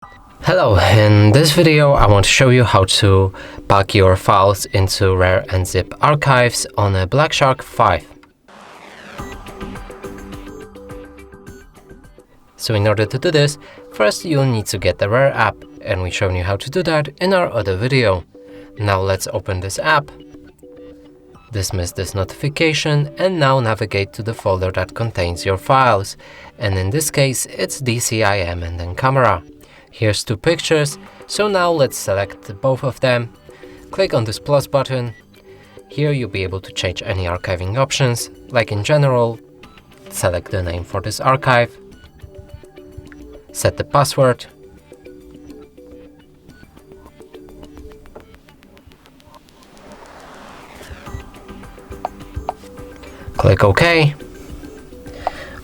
Hello, in this video I want to show you how to pack your files into Rar and Zip archives on a Blackshark 5. So in order to do this, first you'll need to get the Rar app, and we've shown you how to do that in our other video. Now let's open this app, dismiss this notification, and now navigate to the folder that contains your files. And in this case it's DCIM and then camera. Here's two pictures, so now let's select both of them. Click on this plus button. Here you'll be able to change any archiving options, like in general, select the name for this archive, set the password, click OK.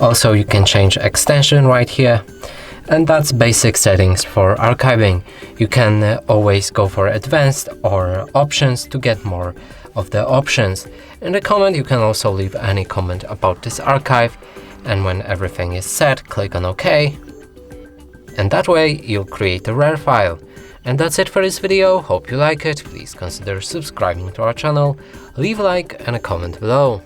Also you can change extension right here. And that's basic settings for archiving. You can always go for advanced or options to get more of the options. In the comment you can also leave any comment about this archive, and when everything is set, click on OK. And that way you'll create a RAR file. And that's it for this video. Hope you like it. Please consider subscribing to our channel, leave a like and a comment below.